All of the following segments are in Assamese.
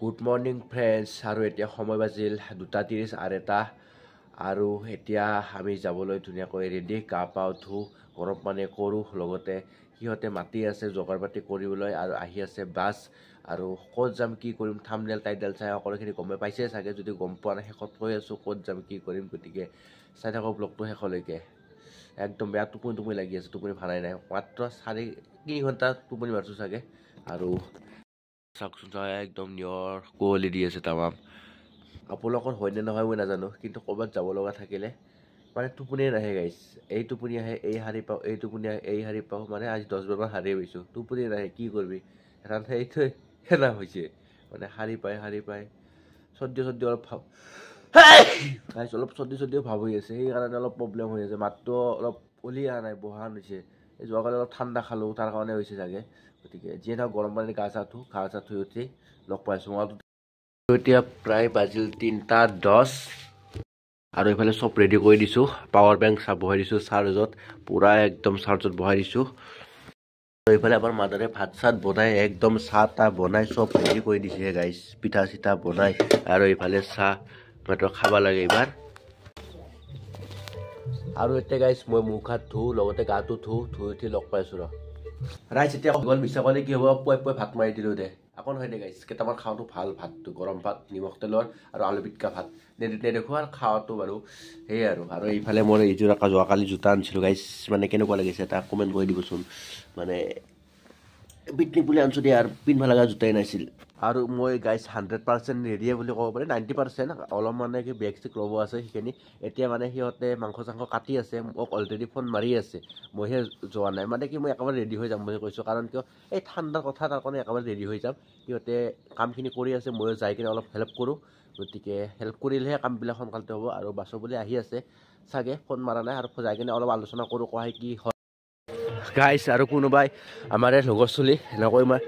গুড মৰ্ণিং ফ্ৰেণ্ডছ আৰু এতিয়া সময় বাজিল 2:30 আৰু এটা আৰু এতিয়া আমি যাবলৈ ধুনীয়াকৈ ৰেডি গা পা ধুওঁ গৰম পানী কৰোঁ লগতে সিহঁতে মাতি আছে জোগাৰ পাতি কৰিবলৈ আৰু আহি আছে বাছ আৰু ক'ত যাম কি কৰিম থাম্বনেল টাইটেল চাই সকলোখিনি গমে পাইছে চাগে যদি গম পোৱা নাই শেষত কৈ আছোঁ ক'ত যাম কি কৰিম গতিকে চাই থাকক ব্লগটো শেষলৈকে একদম বেয়া টোপনি লাগি আছে টোপনি ভালাই নাই মাত্ৰ 3 ঘণ্টা টোপনি মাৰিছোঁ চাগে আৰু চাওকচোন একদম নিয়ৰ কুঁৱলী দি আছে তামাম আপোনালোকৰ হয়নে নহয় মই নাজানো কিন্তু ক'ৰবাত যাব লগা থাকিলে মানে টোপনিয়ে নাহে গাইছ এই টোপনি আহে এই শাৰী পাওঁ এই টোপনি আহে এই শাৰী পাওঁ মানে আজি 10 বাৰমান শাৰীয়ে পাইছোঁ টোপনি নাহে কি কৰিবি সেইটোৱে সেনা হৈছে মানে শাৰী পায় চৰ্দি অলপ ভাৱ গাইছ অলপ চৰ্দিও ভাৱ হৈ আছে সেইকাৰণে অলপ প্ৰব্লেম হৈ আছে মাতটো অলপ উলিয়া নাই বহা হৈছে এই যোৱাকালি অলপ ঠাণ্ডা খালোঁ তাৰ কাৰণে হৈছে চাগে গতিকে যিয়ে নহওক গৰম পানী গা চা ধুই উঠি লগ পাইছোঁ মই এতিয়া প্ৰায় বাজিল 3:10 আৰু এইফালে চব ৰেডি কৰি দিছোঁ পাৱাৰ বেংক বহাই দিছোঁ চাৰ্জত পূৰা একদম চাৰ্জত বহাই দিছোঁ এইফালে আমাৰ মাদাৰে ভাত চাত বনাই একদম চাহ তাহ বনাই চব ৰেডি কৰি দিছে গাইছ পিঠা চিঠা বনাই আৰু এইফালে চাহ মাত্ৰ খাব লাগে এইবাৰ আৰু এতিয়া গাইছ মই মুখ হাত ধুওঁ লগতে গাটো ধুই উঠি লগ পাইছোঁ ৰাইজ এতিয়া গ'ল বিশ্বাস কৰিলে কি হ'ব পুৱাই ভাত মাৰি দিলোঁ দে আকৌ নহয় দে গাইছ কেইটামান খাওঁতো ভাল ভাতটো গৰম ভাত নিমখ তেলৰ আৰু আলু পিটিকা ভাত নেদেখোঁ আৰু খাওঁতো বাৰু সেয়ে আৰু এইফালে মই এইযোৰ যোৱাকালি জোতা আনিছিলোঁ গাইছ মানে কেনেকুৱা লাগিছে এটা কমেণ্ট কৰি দিবচোন মানে পিটনি বুলি আনিছোঁ দিয়া আৰু পিন্ধিব লগা জোতাই নাছিল আৰু মই গাইছ 100% ৰেডিয়ে বুলি ক'ব পাৰি 90% অলপ মানে কি বেগ চেক ল'ব আছে সেইখিনি এতিয়া মানে সিহঁতে মাংস চাংস কাটি আছে মোক অলৰেডি ফোন মাৰি আছে মইহে যোৱা নাই মানে কি মই একেবাৰে ৰেডি হৈ যাম বুলি কৈছোঁ কাৰণ কিয় এই ঠাণ্ডাৰ কথা তাৰ কাৰণে একেবাৰে ৰেডি হৈ যাম সিহঁতে কামখিনি কৰি আছে ময়ো যাই কিনে অলপ হেল্প কৰোঁ গতিকে হেল্প কৰিলেহে কামবিলাক সোনকালতে হ'ব আৰু বাছৰ বুলি আহি আছে চাগে ফোন মৰা নাই আৰু যাই কিনে অলপ আলোচনা কৰোঁ কোৱা কি হয় গাইছ আৰু কোনোবাই আমাৰ লগৰ চলি এনেকৈ মই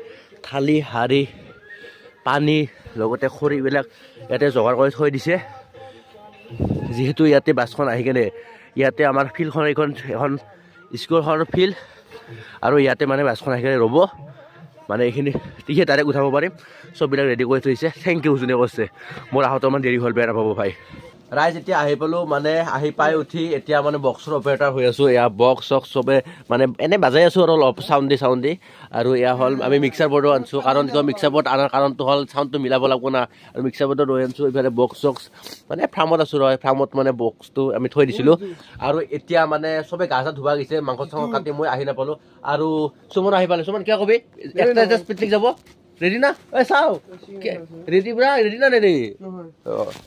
থালি শাৰী পানী লগতে খৰিবিলাক ইয়াতে যোগাৰ কৰি থৈ দিছে যিহেতু ইয়াতে বাছখন আহি কেনে ইয়াতে আমাৰ ফিল্ডখন এখন স্কুলখনৰ ফিল্ড আৰু ইয়াতে মানে বাছখন আহি কেনে ৰ'ব মানে এইখিনি তিহে ডাইৰেক্ট উঠাব পাৰিম চববিলাক ৰেডি কৰি থৈছে থেংক ইউ যোনে কৈছে মোৰ আহোঁতে অকণমান দেৰি হ'ল বেয়া নাপাব ভাই ৰাইজ এতিয়া আহি পালোঁ মানে আহি পাই উঠি এতিয়া মানে বক্সৰ অপাৰেটাৰ হৈ আছোঁ এয়া বক্স চক্স চবে মানে এনেই বাজাই আছোঁ আৰু অলপ চাউণ্ডি আৰু এয়া হ'ল আমি মিক্সাৰ বৰ্ডো আনিছোঁ কাৰণ কিয় মিক্সাৰ বৰ্ড আনাৰ কাৰণটো হ'ল চাউণ্ডটো মিলাব লাগিব না আৰু মিক্সাৰ বৰ্ডত ৰৈ আনিছোঁ এইফালে বক্স চক্স মানে ফাৰ্মত আছোঁ ফাৰ্মত মানে বক্সটো আমি থৈ দিছিলোঁ আৰু এতিয়া মানে চবে গা চা ধুবা গৈছে মাংস চাংস কাটি মই আহি নাপালোঁ আৰু সুমন আহি পালে সুমন কিয় কবি একটা পিকনিক যাব ৰেডি না ঐ চাও ৰেডি পুৰা ৰেডি না ৰেডি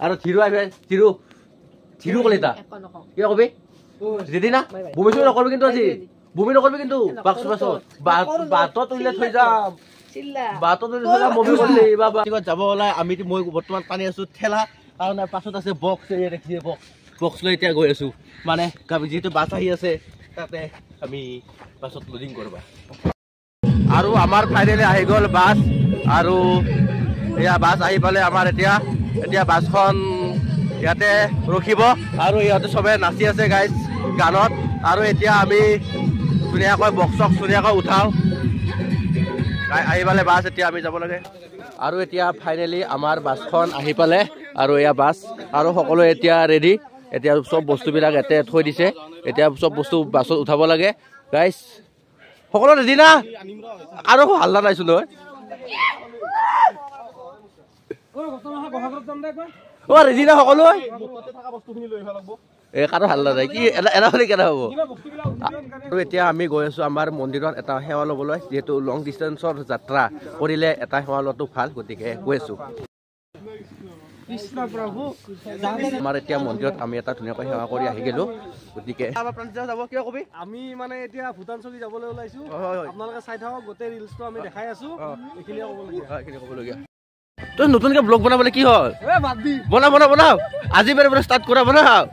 আৰু থিৰু আহিবা থিৰু কলিতা কিয় কবি ৰেডি না বমি চমি নকৰবি কিন্তু আজি বমি নকৰবি কিন্তু বাটত উলিয়াই থৈ যাম বমি কৰিলে যাব ওলাই মই বৰ্তমান টানি আছো ঠেলা কাৰণ পাছত আছে বক্স বক্স লৈ এতিয়া গৈ আছো মানে যিহেতু বাছ আহি আছে তাতে আমি বাছত লোডিং কৰবা আৰু আমাৰ ফাইনেলি আহি গ'ল বাছ আৰু এয়া বাছ আহি পালে আমাৰ এতিয়া বাছখন ইয়াতে ৰখিব আৰু ইহঁতে চবে নাচি আছে গাইজ গানত আৰু এতিয়া আমি ধুনীয়াকৈ বক্সক ধুনীয়াকৈ উঠাওঁ আহি পালে বাছ এতিয়া আমি যাব লাগে আৰু এতিয়া ফাইনেলি আমাৰ বাছখন আহি পালে আৰু এয়া বাছ আৰু সকলোৱে এতিয়া ৰেডি এতিয়া চব বস্তুবিলাক ইয়াতে থৈ দিছে এতিয়া চব বস্তু বাছত উঠাব লাগে গাইজ সকলো ৰেডি না আৰু হাল্লা নাইছো নহয় ৰেডি না সকলো কাৰো হাল্লা নাই কি এনে হলে কেনে হ'ব আৰু এতিয়া আমি গৈ আছো আমাৰ মন্দিৰত এটা সেৱা ল'বলৈ যিহেতু লং ডিষ্টেঞ্চৰ যাত্ৰা কৰিলে এটা সেৱা লোৱাটো ভাল গতিকে গৈ আছো আমাৰ এতিয়া মন্দিৰত আমি এটা ধুনীয়াকৈ সেৱা কৰি আহি গেলো গতিকে যাব কিয় কবি আমি মানে এতিয়া ভূটান চকী যাবলৈ ওলাইছো আপোনালোকে চাই থাকক গোটেই ৰিলছটো আমি দেখাই আছো এইখিনি ক'বলগীয়া তই নতুনকে ব্লগ বনাবলৈ কি হ'ল বনাও আজি বাৰে ষ্টাৰ্ট কৰা বনাও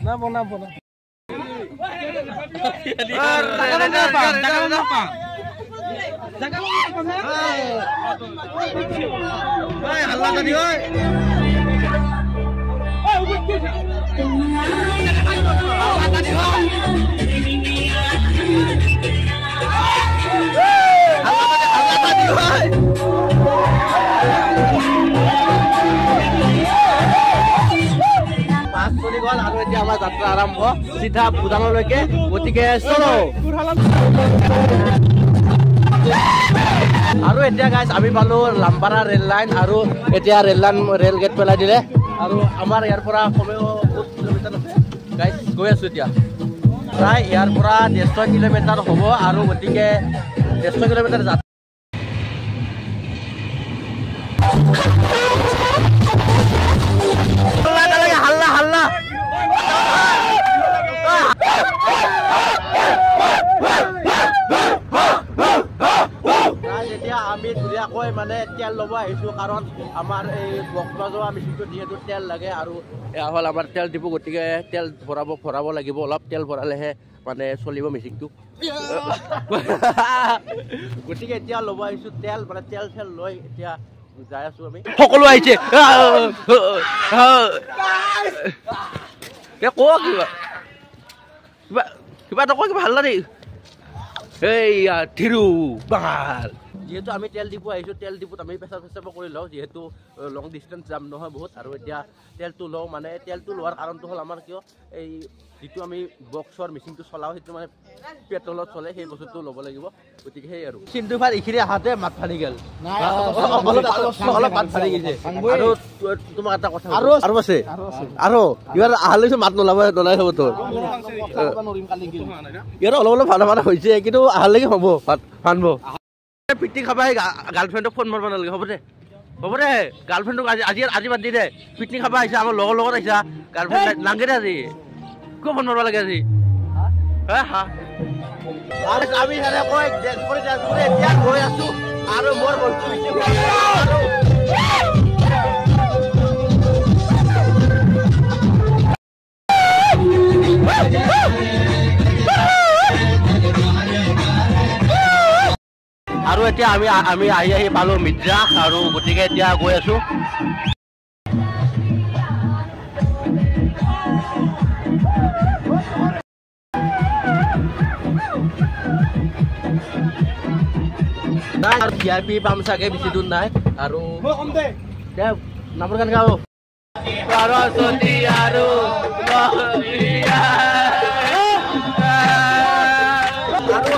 যাত্ৰা আৰম্ভ চিধা ভূটানলৈকে গতিকে চলো আৰু এতিয়া গাইজ আমি পালো লাম্বাৰা ৰেল লাইন আৰু এতিয়া ৰেল গেট পেলাই দিলে আৰু আমাৰ ইয়াৰ পৰা কমেও বহুত কিলোমিটাৰ আছে গাইজ গৈ আছো এতিয়া প্ৰায় ইয়াৰ পৰা 150 কিলোমিটাৰ হ'ব আৰু গতিকে 150 কিলোমিটাৰ যাত্ৰা হাল্লা হাল্লা এতিয়া আমি ধুনীয়াকৈ মানে তেল ল'ব আহিছোঁ কাৰণ আমাৰ এই বক্স বাজোৱা মেচিনটো যিহেতু তেল লাগে আৰু এয়া হ'ল আমাৰ তেল ডিপু গতিকে তেল ভৰাব লাগিব অলপ তেল ভৰালেহে মানে চলিব মেচিনটো গতিকে এতিয়া ল'ব আহিছোঁ তেল মানে তেল লৈ এতিয়া যাই আছো আমি সকলো আহিছে কিবা নকয় কিবা ভাল লাগে এইয়া থিৰু বাল যিহেতু আমি তেল ডিপু আহিছোঁ তেল ডিপুত আমি পেচাব কৰি লওঁ যিহেতু লং ডিষ্টেঞ্চ যাম নহয় বহুত আৰু এতিয়া তেলটো লওঁ মানে তেলটো লোৱাৰ কাৰণটো হ'ল আমাৰ কিয় এই যিটো আমি বক্সৰ মেচিনটো চলাওঁ সেইটো মানে পেট্ৰলত চলে সেই বস্তুটো ল'ব লাগিব গতিকে সেই আৰু চিন্তু ভাই এইখিনি আহাতে মাত ফালি গ'ল অলপ মাত ফালি গৈছে আৰু তোমাক এটা কথা আৰু আছে আৰু ইয়াৰ আহালৈকে মাত নোলাই হ'ব তোৰ ইয়াৰ অলপ অলপ ভালে ভালে হৈছে কিন্তু আহালৈকে হ'ব ফানব পিকনিক খাবাই গাৰ্লফ্ৰেণ্ডক ফোন মাৰিব নালাগে হ'ব দে গাৰ্লফ্ৰেণ্ডক আজি বাদ দি দে পিকনিক খাব আহিছা আমাৰ লগৰ লগত আহিছা গাৰ্লফ্ৰেণ্ড নালাগে দে আজি কিয় ফোন মাৰিব লাগে আজি আমি সেনেকৈ এতিয়া গৈ আছো আৰু মোৰ বস্তু আৰু এতিয়া আমি আহি পালো মিৰ্জা আৰু গতিকে এতিয়া গৈ আছো VIP পাম চাগে বেছি দূৰ নাই আৰু নামৰ গান গাও সৰস্বতী আৰু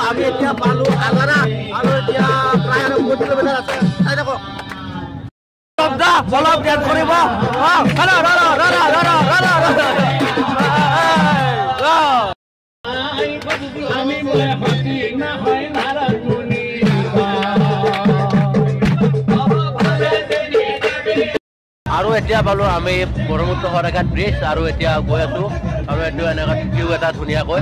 আমি এতিয়া পালো আগাৰা আৰু এতিয়া প্ৰায় 5 কিলোমিটাৰ আছে চাই থাকো অলপ ডেট কৰিব আৰু এতিয়া পালো আমি ব্ৰহ্মপুত্ৰ শৰাইঘাট ব্ৰিজ আৰু এতিয়া গৈ আছো আৰু এইটো এনেকুৱা ভিউ এটা ধুনীয়াকৈ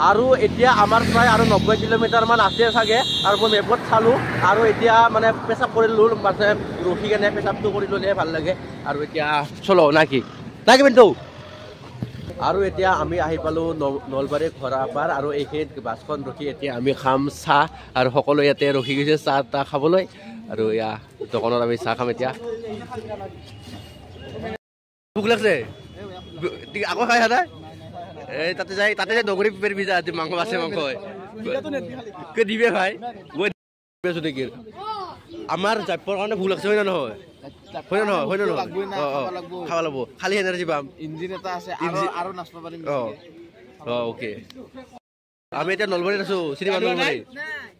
আৰু এতিয়া আমাৰ প্ৰায় আৰু 90 কিলোমিটাৰ মান আছে চাগে আৰু মই মেপত চালো আৰু এতিয়া মানে পেচাব কৰি ল'লো মানে ৰখি কেনে পেচাবটো কৰি ল'লে ভাল লাগে আৰু এতিয়া চলো নাকি কিন্তু আৰু এতিয়া আমি আহি পালো নলবাৰী ঘৰাপাৰ আৰু এইখিনিত বাছখন ৰখি এতিয়া আমি খাম চাহ আৰু সকলো ইয়াতে ৰখি গৈছে চাহ তাহ খাবলৈ আৰু এয়া দোকানত আমি চাহ খাম এতিয়া ভোক লাগছে আকৌ খাই সদায় এই তাতে যাই নগৰী পেৰিবি যা মাংস আছে মাংস দিবে ভাই নেকি আমাৰ জাপৰ কাৰণে ভোক লাগছে হয় নে নহয় খাব লাগব খালি এনাৰ্জি পাম ইঞ্জিন এটা আছে আৰু নাচব পাৰিম অ'কে আমি এতিয়া নলবাৰীত আছো চিনি পালো নলবাৰী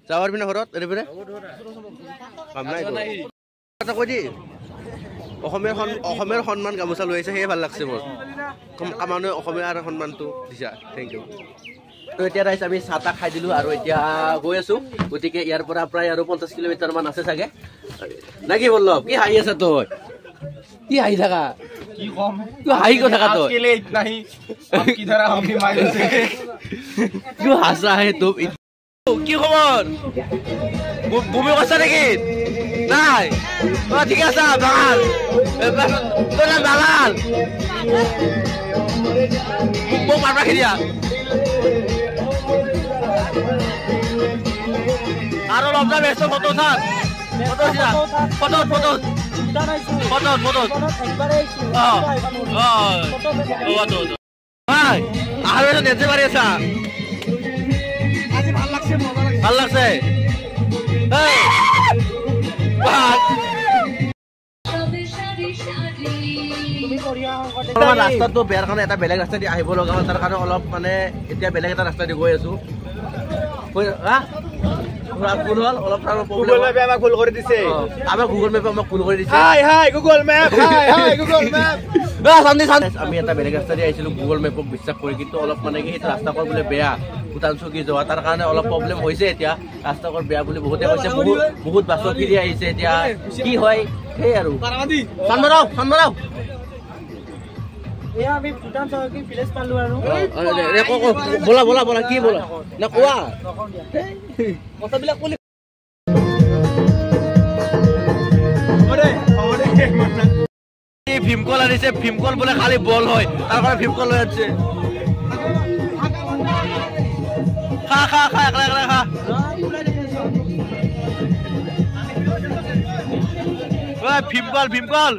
যাৱাৰ পিনে ঘৰত এনে পিনে কাম নাই কৈ দি অসমীয়াৰ সন্মান গামোচা লৈ আহিছে সেয়ে ভাল লাগছে মোৰ মানুহে অসমীয়াৰ সন্মানটো দিছা থেংক ইউ তো এতিয়া ৰাইজ আমি চাহ তাহ খাই দিলো আৰু এতিয়া গৈ আছো গতিকে ইয়াৰ পৰা প্ৰায় আৰু 50 কিলোমিটাৰ মান আছে চাগে নাকি বললো কি হাঁহি আছা তই কি হাঁহি থাকা কি কম তুই হাঁহি কৈ থাকা তই কেলে ইतना ही अब किधर हम भी मार से क्यों हंसा है तुम কি খবৰ ভূমি কৈছা নেকি নাই ঠিক আছে ভাল তোৰ দালাল মোক মাৰবা খেলিয়া আৰু লম্বা ব্যস্ত ফটো থাক ফটো আৰু এটা নেচে মাৰি আছা ভাল লাগছে ৰাস্তাটো বেয়াৰ কাৰণে এটা বেলেগ ৰাস্তা দি আহিব লগা হ'ল তাৰ কাৰণে অলপ মানে এতিয়া বেলেগ এটা ৰাস্তা দি গৈ আছো আমি এটা বেলেগ ৰাস্তা দি আহিছিলো গুগল মেপক বিশ্বাস কৰি কিন্তু অলপ মানে কি সেইটো ৰাস্তাকৰ বোলে বেয়া ভূটান চকী যোৱা তাৰ কাৰণে অলপ প্ৰব্লেম হৈছে এতিয়া ৰাস্তাকৰ বেয়া বুলি বহুতে কৈছে বহুত বাছৰ ফিৰি আহিছে এতিয়া কি হয় সেই আৰু बोला बोला बोला की बोला ना कोआ কথাবিলাক কলি ভীমকল আনিছে ভীমকল বলে খালি বল হয় তাৰ কাৰণে ভীমকল লৈ আছে খা খা খা একলা একলা খা ভীমকল ভীমকল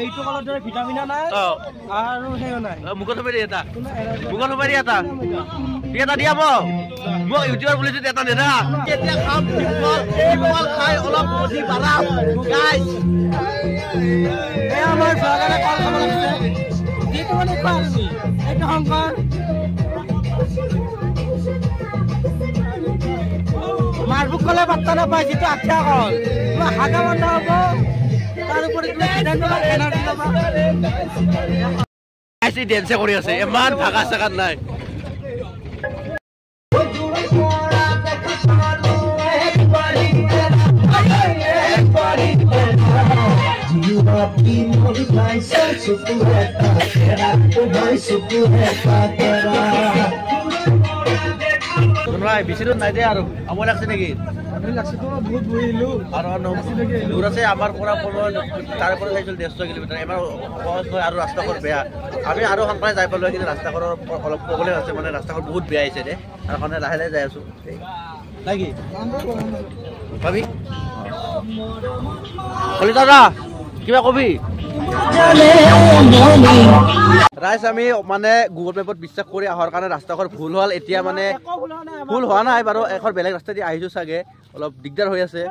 এইটো কলৰ দৰে ভিটামিন নাই আৰু হেও নাই মুখত মাৰি এটা মুখত মাৰি এটা এটা দিয়া মোক ইউটিউবৰ বুলিছো এটা নেদা এতিয়া খাম ভীমকল খাই অলপ বডি বাঢ়াম গাইস এই আমাৰ সৰকাৰে কল খাব লাগিছে যেটো মানে পাছি এইটো সংকৰ মারবুক কলে বার্তা না পাই যেটা আচ্ছা কল পুরো হাগা বন্ধ হবো তার উপরে তুমি সিদ্ধান্ত এনার্জি লবা আইসি ড্যান্স কৰি আছে ইমান ভাগা সাগাত নাই ভাই বেছি দূৰ নাই দে আৰ আমাৰ লাগছে নাকি দূৰ আছে আমাৰ পৰা তারপরে যাইছিল 150 কিলোমিটার এবার সহজ হয় আর রাস্তাঘর বেয়া আমি আরো সোনকালে যাই পালো কিন্তু রাস্তাঘর অলপ প্রবলেম আছে মানে রাস্তাঘর বহুত বেয়া আছে দে আর কারণে লাহে লাহে যাই আছো নাকি ভাবি কলি দাদা কিবা কবি রাইস আমি মানে গুগল মেপত বিশ্বাস কৰি আহাৰ কাৰণে ৰাস্তাঘৰ ভুল হ'ল এতিয়া মানে ভুল হোৱা নাই বাৰু এখন বেলেগ ৰাস্তা দি আহিছো চাগে অলপ দিগদাৰ হৈ আছে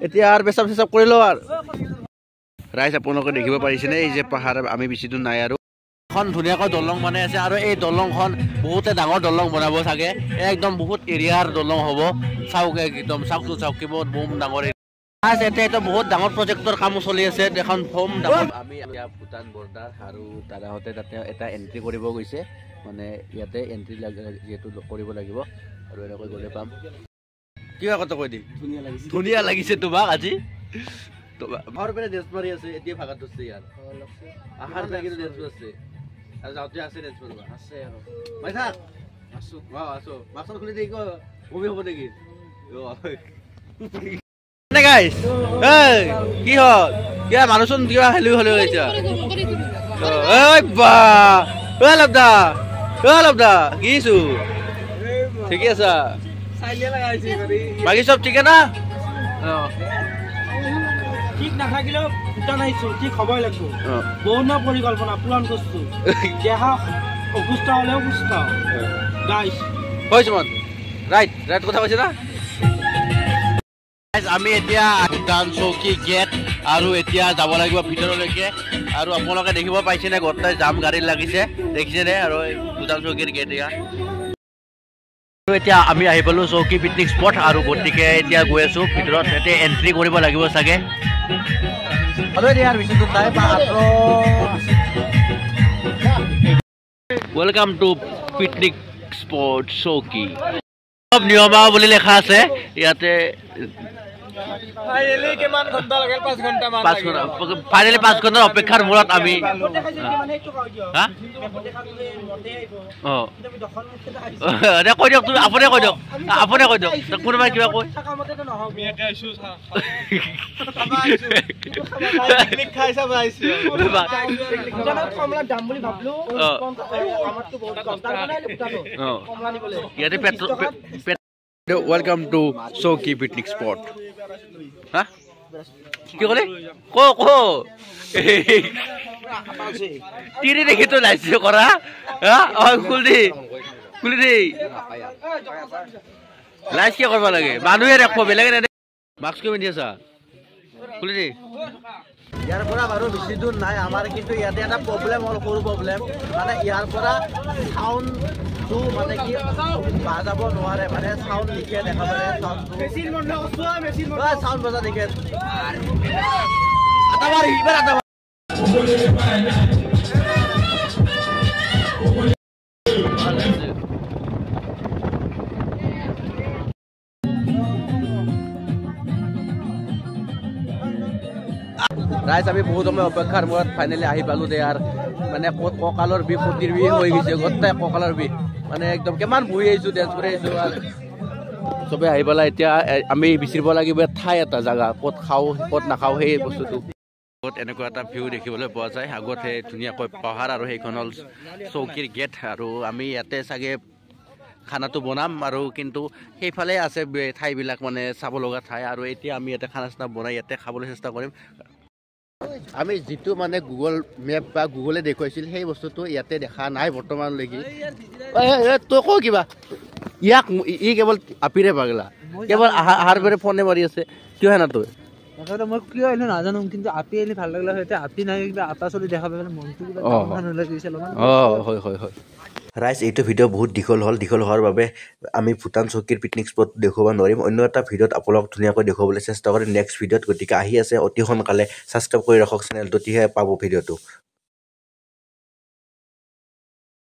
এতিয়া আৰু পেচাব চেচাব কৰি লওঁ আৰু ৰাইস আপোনালোকে দেখিব পাৰিছেনে এই যে পাহাৰ আমি বেছি দূৰ নাই আৰু এখন ধুনীয়াকৈ দলং বনাই আছে আৰু এই দলংখন বহুতে ডাঙৰ দলং বনাব চাগে একদম বহুত এৰিয়াৰ দলং হ'ব চাওক একদম চাওক কি বহুত বম ডাঙৰ এটা বহুত ডাঙৰ প্ৰজেক্টৰ কাম চলি আছে এখন ফৰ্ম আমি ভূটান বৰ্ডাৰ আৰু দাদাহঁতে তাতে এটা এন্ট্ৰি কৰিব গৈছে মানে ইয়াতে এন্ট্ৰি যেহেতু কৰিব লাগিব আৰু এনেকৈ গ'লে পাম কিবা কথা কৈ দি ধুনীয়া লাগিছে তোমাক আজি আমাৰ পেনে ডেন্স মাৰি আছে এতিয়া ভাগাত ধৰছে ইয়াৰ আহাৰ নাই কিন্তু ডেন্স আছে আৰু যাওঁতে আছে ডেন্স মাৰিব আছে আৰু ভাই থাক আছো মাছৰ খুলি দেই কবি হ'ব নেকি guys hey কি হল কিবা মানুষজন কিবা হেলু হেলু হইছে ওই বা ওলাবদা কিছু ঠিক আছে সাইলে লাগাইছি করি বাকি সব ঠিক না ঠিক না থাকিলেও ভূটান আইছো ঠিক খবর লাগবো বহুনা পরিকল্পনা প্ল্যান করছো যেহা অবস্থা হলে অবস্থা গাইস কইছ মন রাইট কথা কইছ না আমি এতিয়া ভূটান চৌকি গেট আৰু এতিয়া যাব লাগিব ভিতৰলৈকে আৰু আপোনালোকে দেখিব পাইছেনে গোটেই জাম গাড়ী লাগিছে দেখিছেনে আৰু ভূটান চৌকিৰ গেট এতিয়া আমি আহি পালো চৌকি পিকনিক স্পট আৰু গতিকে এতিয়া গৈ আছো ভিতৰত এতে এন্ট্ৰি কৰিব লাগিব চাগে হলো ইয়াৰ বিশেষ নাই মাত্ৰ ওয়েলকাম টু পিকনিক স্পট চৌকি সব নিয়মাৱলী লেখা আছে ইয়াতে ফাইনালি কিমান ঘন্টা লাগে 5 ঘন্টা মান ফাইনালি 5 ঘন্টাৰ অপেক্ষাৰ মূৰত আমি কৈ দিয়ক তুমি আপুনি কৈ দিয়ক কোনোবাই কিবা কৈ Welcome to Soki picnic spot. Huh? কি কলে কো তিৰি দেখি তো লাইছে কৰা হা খুলি লাইট কি কৰিব লাগে মানুহে দেখো বেলেগে নেদে মাস্ক কিয় পিন্ধি আছা খুলি দে ইয়াৰ পৰা বাৰু বেছি দূৰ নাই আমাৰ কিন্তু ইয়াতে এটা প্ৰব্লেম হ'ল সৰু প্ৰব্লেম মানে ইয়াৰ পৰা চাউণ্ডটো মানে কি বাজাব নোৱাৰে মানে চাউণ্ড লিখে দেখা পালে চাউণ্ড বজা লিখে ৰাইজ আমি বহুত সময় অপেক্ষাৰ মূৰত ফাইনেলি আহি পালোঁ দে আৰু মানে কঁকালৰ বিষ ফুটিৰ বিষ হৈ গৈছে গোটেই কঁকালৰ বিষ মানে একদম কিমান বহি আহিছোঁ ডেন্স কৰি আহিছোঁ আৰু চবেই আহি পেলাই এতিয়া আমি বিচাৰিব লাগিব ঠাই এটা জেগা ক'ত খাওঁ ক'ত নাখাওঁ সেই বস্তুটো ক'ত এনেকুৱা এটা ভিউ দেখিবলৈ পোৱা যায় আগত সেই ধুনীয়াকৈ পাহাৰ আৰু সেইখন হ'ল চৌকীৰ গেট আৰু আমি ইয়াতে চাগে খানাটো বনাম আৰু কিন্তু সেইফালে আছে ঠাইবিলাক মানে চাব লগা ঠাই আৰু এতিয়া আমি ইয়াতে খানা চানা বনাই ইয়াতে খাবলৈ চেষ্টা কৰিম আমি যিটো মানে গুগল মেপ বা গুগলে দেখুৱাইছিল সেই বস্তুটো ইয়াতে দেখা নাই বৰ্তমানলৈকে তই ক কিবা ইয়াক ই কেৱল আপিৰে পাগলা কেৱল আহাৰ পেৰে ফোনে মাৰি আছে কিয় হেনা তই মই কিয় আহিলো নাজানো কিন্তু আপি আহিলে ভাল লাগিলে হয় আপি নাই কিবা আটা চলি দেখা পাই মনটো হয় হয় হয় ৰাইজ এইটো ভিডিঅ' বহুত দীঘল হোৱাৰ বাবে আমি ভূটান চকীৰ পিকনিক স্পট দেখুৱাব নোৱাৰিম অন্য এটা ভিডিঅ'ত আপোনালোক ধুনীয়াকৈ দেখুৱাবলৈ চেষ্টা কৰিম নেক্সট ভিডিঅ'ত গতিকে আহি আছে অতি সোনকালে ছাবস্ক্ৰাইব কৰি ৰাখক চেনেলটো তেতিয়াহে পাব ভিডিঅ'টো